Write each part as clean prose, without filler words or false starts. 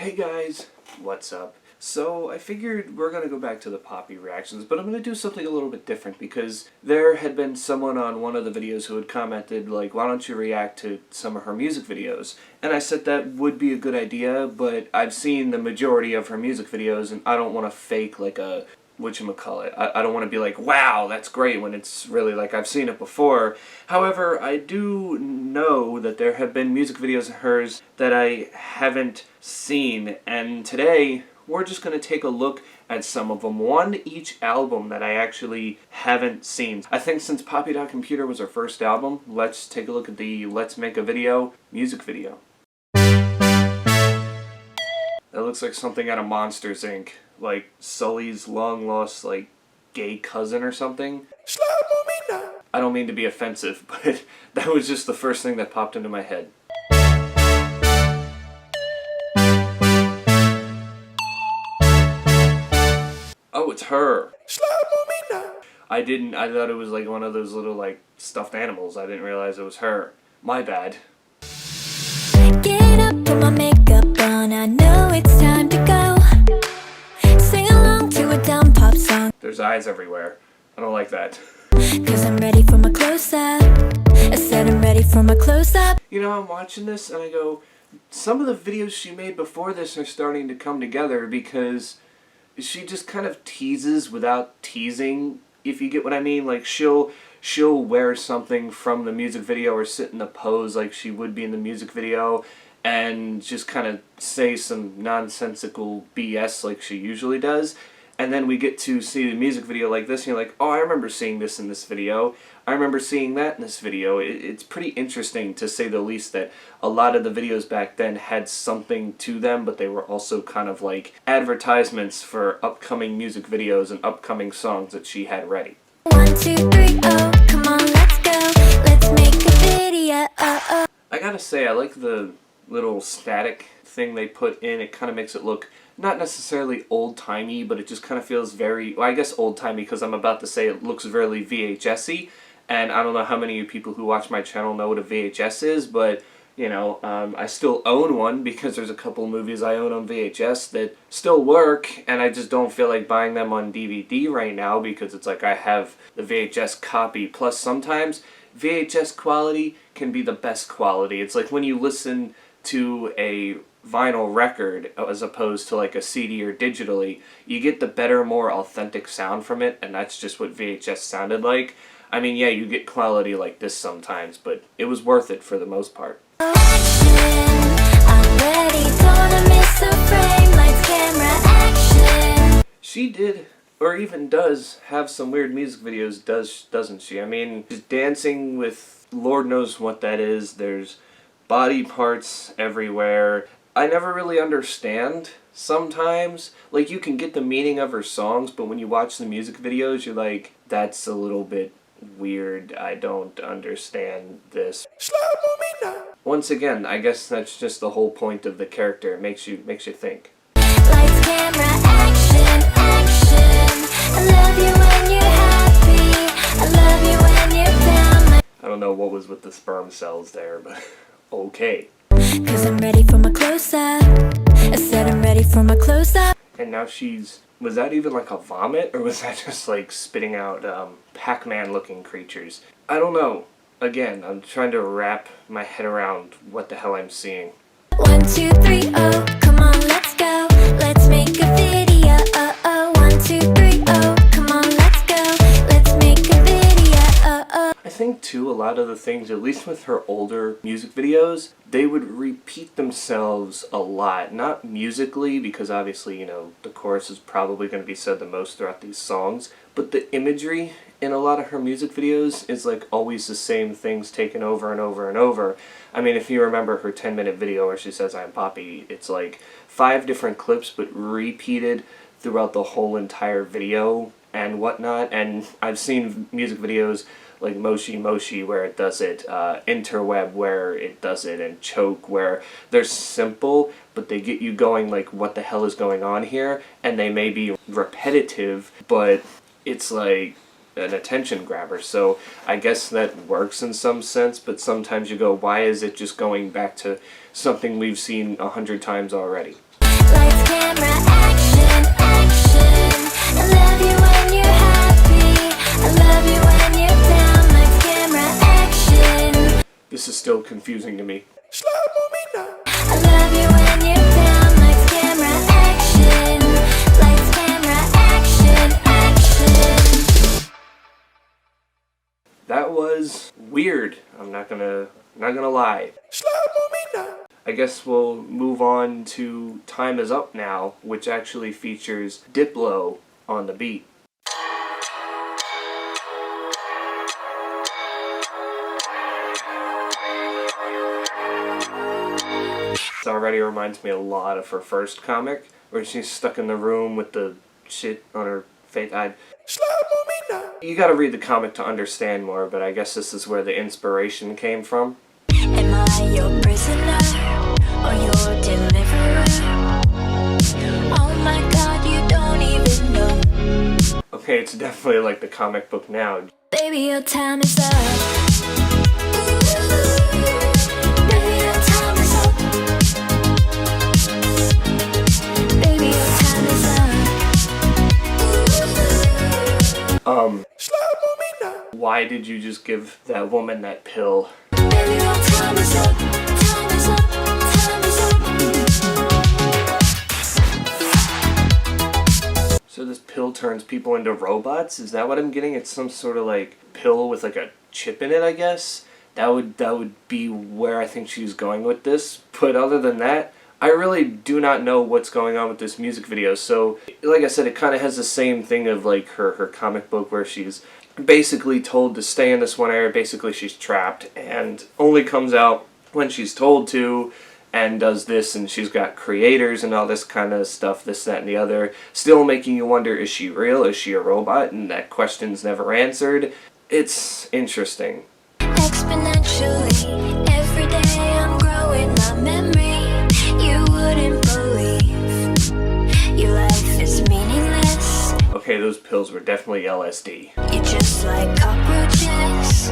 Hey guys, what's up? So I figured we're gonna go back to the Poppy reactions, but I'm gonna do something a little bit different because there had been someone on one of the videos who had commented like, why don't you react to some of her music videos? And I said that would be a good idea, but I've seen the majority of her music videos and I don't want to fake like a whatchamacallit. I don't want to be like, wow, that's great, when it's really like I've seen it before. However, I do know that there have been music videos of hers that I haven't seen, and today we're just going to take a look at some of them. One each album that I actually haven't seen. I think since Poppy.Computer was her first album, let's take a look at the Let's Make a Video music video. That looks like something out of Monsters, Inc. Like Sully's long-lost, like, gay cousin or something. I don't mean to be offensive, but that was just the first thing that popped into my head. Oh, it's her. I thought it was like one of those little, like, stuffed animals. I didn't realize it was her. My bad. Get up, put my makeup on, I know it's time to go. Sing along to a dumb pop song. There's eyes everywhere. I don't like that. Cause I'm ready for my close-up. I said I'm ready for my close-up. You know, I'm watching this and I go, some of the videos she made before this are starting to come together because she just kind of teases without teasing, if you get what I mean. Like she'll wear something from the music video or sit in a pose like she would be in the music video and just kind of say some nonsensical BS like she usually does. And then we get to see the music video like this and you're like, oh, I remember seeing this in this video. I remember seeing that in this video. It's pretty interesting, to say the least, that a lot of the videos back then had something to them, but they were also kind of like advertisements for upcoming music videos and upcoming songs that she had ready. 1, 2, 3, oh, come on, let's go. Let's make a video. I gotta say, I like the little static thing they put in. It kind of makes it look not necessarily old-timey, but it just kind of feels very, well, I guess old-timey because I'm about to say it looks very VHS-y, and I don't know how many of you people who watch my channel know what a VHS is, but, you know, I still own one because there's a couple movies I own on VHS that still work, and I just don't feel like buying them on DVD right now because it's like I have the VHS copy. Plus, sometimes VHS quality can be the best quality. It's like when you listen to a vinyl record as opposed to like a CD or digitally, you get the better, more authentic sound from it, and that's just what VHS sounded like. I mean, yeah, you get quality like this sometimes, but it was worth it for the most part. She did, or even does, have some weird music videos, doesn't she? I mean, just dancing with Lord knows what that is. There's body parts everywhere. I never really understand sometimes. Like, you can get the meaning of her songs, but when you watch the music videos, you're like, that's a little bit weird. I don't understand this. Once again, I guess that's just the whole point of the character. It makes you think. Lights, camera, action, action. I love you when you're happy. I love you when you're down. I don't know what was with the sperm cells there, but okay. Cause I'm ready for my close-up. I said I'm ready for my close-up. And now was that even like a vomit, or was that just like spitting out Pac-Man looking creatures? I don't know. Again, I'm trying to wrap my head around what the hell I'm seeing. 1, 2, 3, oh, come on, let's go. Let's make a video. 1, 2, 3, oh, come on, let's go. Let's make a video. I think too, a lot of the things, at least with her older music videos, they would repeat themselves a lot. Not musically, because obviously, you know, the chorus is probably going to be said the most throughout these songs, but the imagery in a lot of her music videos is like always the same things taken over and over and over. I mean, if you remember her 10-minute video where she says, I'm Poppy, it's like 5 different clips, but repeated throughout the whole entire video and whatnot. And I've seen music videos like Moshi Moshi where it does it, Interweb where it does it, and Choke where they're simple, but they get you going like, what the hell is going on here? And they may be repetitive, but it's like an attention grabber. So I guess that works in some sense, but sometimes you go, why is it just going back to something we've seen 100 times already? camera, action, action. I love you when you're happy. I love you when you're down. Lights, camera, action. This is still confusing to me. I love you when you're down. Lights, camera, action. Lights, camera, action, action. That was weird. I'm not gonna lie. I guess we'll move on to Time Is Up Now, which actually features Diplo on the beat. This already reminds me a lot of her first comic, where she's stuck in the room with the shit on her face. You gotta read the comic to understand more, but I guess this is where the inspiration came from. Am I your prisoner or your deliverer? Oh my god, you don't even know. Okay, it's definitely like the comic book now. Baby, your time is up. Baby, your time is up. Baby, your time is up. Why did you just give that woman that pill? Baby, your time is up. Time is up. Time is up. So this pill turns people into robots? Is that what I'm getting? It's some sort of like pill with like a chip in it, I guess? That would be where I think she's going with this. But other than that, I really do not know what's going on with this music video. So, like I said, it kind of has the same thing of like her comic book where she's basically told to stay in this one area. Basically, she's trapped and only comes out when she's told to, and does this, and she's got creators and all this kind of stuff, this, that, and the other, still making you wonder, is she real? Is she a robot? And that question's never answered. It's interesting. Exponentially, every day I'm growing my memory. You wouldn't believe your life is meaningless. Okay, those pills were definitely LSD. You're just like cockroaches.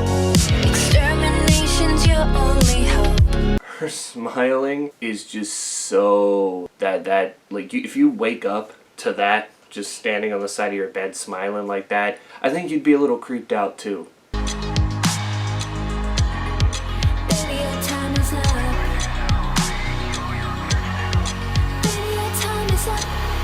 Extermination's your only hope. Her smiling is just so that like if you wake up to that, just standing on the side of your bed smiling like that, I think you'd be a little creeped out too. Baby, your time is up. Baby, your time is up.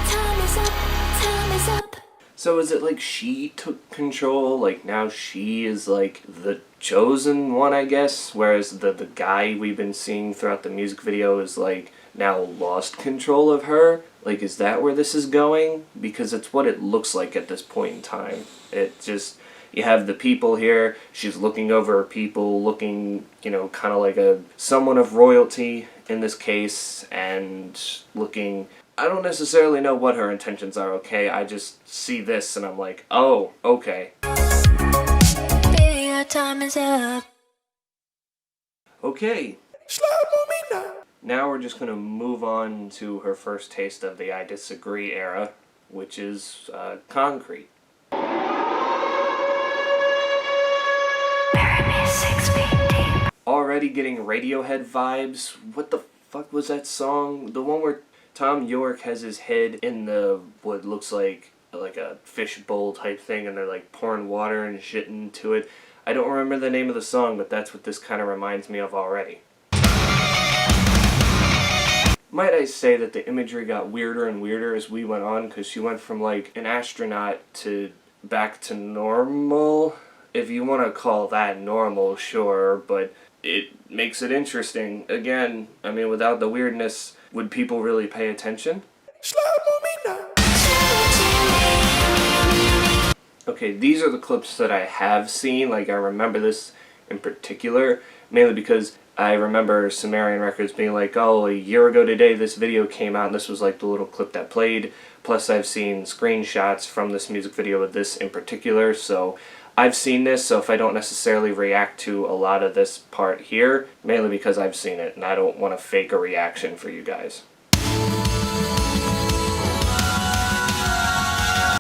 Time is up. Time is up. So is it like she took control, like now she is like the chosen one, I guess, whereas the guy we've been seeing throughout the music video is like now lost control of her? Like, is that where this is going? Because it's what it looks like at this point in time. It just, you have the people here, she's looking over her people, looking, you know, kind of like someone of royalty in this case, and looking, I don't necessarily know what her intentions are, okay? I just see this and I'm like, oh, okay. Baby, your time is up. Okay. Now we're just going to move on to her first taste of the I Disagree era, which is Concrete. Already getting Radiohead vibes. What the fuck was that song? The one where Tom York has his head in the what looks like a fish bowl type thing, and they're like pouring water and shit into it. I don't remember the name of the song, but that's what this kind of reminds me of already. Might I say that the imagery got weirder and weirder as we went on, because she went from like an astronaut to back to normal. If you want to call that normal, sure, but it makes it interesting. Again, I mean, without the weirdness, would people really pay attention? Okay, these are the clips that I have seen. Like, I remember this in particular, mainly because I remember Sumerian Records being like, oh, a year ago today this video came out, and this was like the little clip that played. Plus I've seen screenshots from this music video with this in particular, so I've seen this, so if I don't necessarily react to a lot of this part here, mainly because I've seen it, and I don't want to fake a reaction for you guys.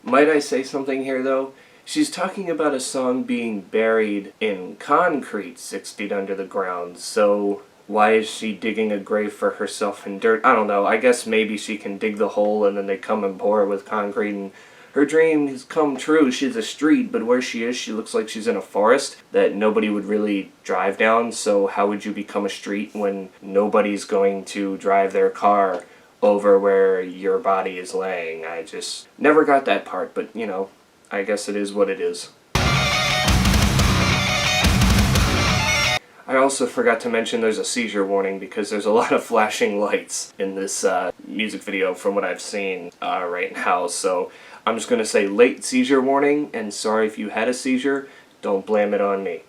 Might I say something here though? She's talking about a song being buried in concrete 6 feet under the ground, so why is she digging a grave for herself in dirt? I don't know. I guess maybe she can dig the hole and then they come and pour it with concrete and her dream has come true. She's a street, but where she is, she looks like she's in a forest that nobody would really drive down. So how would you become a street when nobody's going to drive their car over where your body is laying? I just never got that part, but you know, I guess it is what it is. I also forgot to mention there's a seizure warning because there's a lot of flashing lights in this music video from what I've seen right now. So I'm just going to say late seizure warning, and sorry if you had a seizure. Don't blame it on me.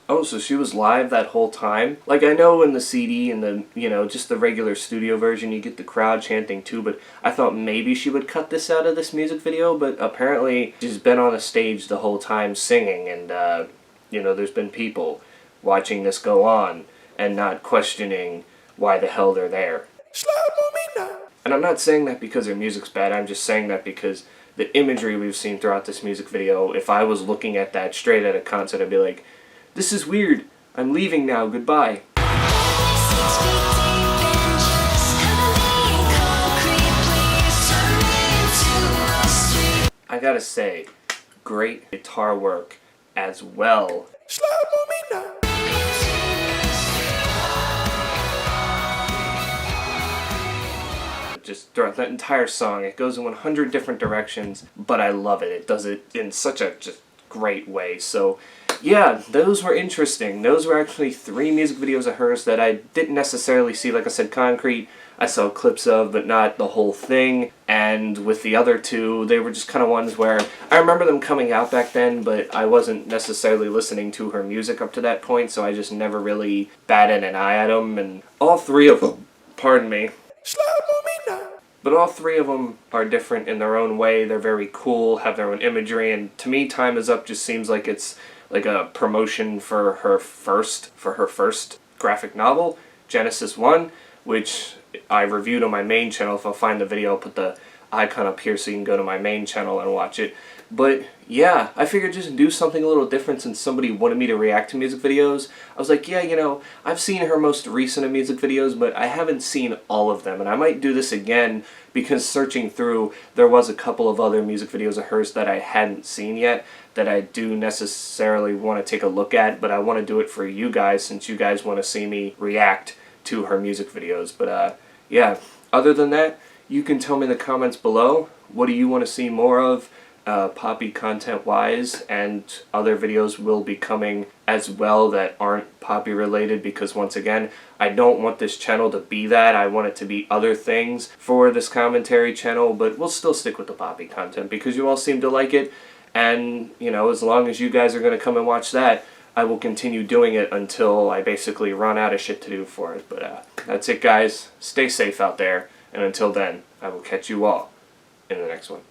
Oh, so she was live that whole time? Like, I know in the CD and the, you know, just the regular studio version, you get the crowd chanting too, but I thought maybe she would cut this out of this music video, but apparently she's been on a stage the whole time singing, and, you know, there's been people watching this go on and not questioning why the hell they're there. And I'm not saying that because their music's bad, I'm just saying that because the imagery we've seen throughout this music video, if I was looking at that straight at a concert, I'd be like, this is weird. I'm leaving now. Goodbye. I gotta say, great guitar work as well. Just throughout that entire song, it goes in 100 different directions, but I love it. It does it in such a just great way. So yeah, those were interesting. Those were actually 3 music videos of hers that I didn't necessarily see. Like I said, Concrete, I saw clips of, but not the whole thing. And with the other 2, they were just kind of ones where I remember them coming out back then, but I wasn't necessarily listening to her music up to that point, so I just never really batted an eye at them. And all 3 of them, pardon me, but all 3 of them are different in their own way. They're very cool, have their own imagery, and to me, Time Is Up just seems like it's like a promotion for her first graphic novel, Genesis 1, which I reviewed on my main channel. If I'll find the video, I'll put the icon up here so you can go to my main channel and watch it. But yeah, I figured just do something a little different since somebody wanted me to react to music videos. I was like, yeah, you know, I've seen her most recent music videos, but I haven't seen all of them. And I might do this again because searching through, there was a couple of other music videos of hers that I hadn't seen yet that I do necessarily want to take a look at, but I want to do it for you guys since you guys want to see me react to her music videos. But yeah, other than that, you can tell me in the comments below, what do you want to see more of? Poppy content wise, and other videos will be coming as well that aren't Poppy related, because once again, I don't want this channel to be that. I want it to be other things for this commentary channel, but we'll still stick with the Poppy content because you all seem to like it, and you know, as long as you guys are going to come and watch that, I will continue doing it until I basically run out of shit to do for it. But that's it, guys. Stay safe out there, and until then, I will catch you all in the next one.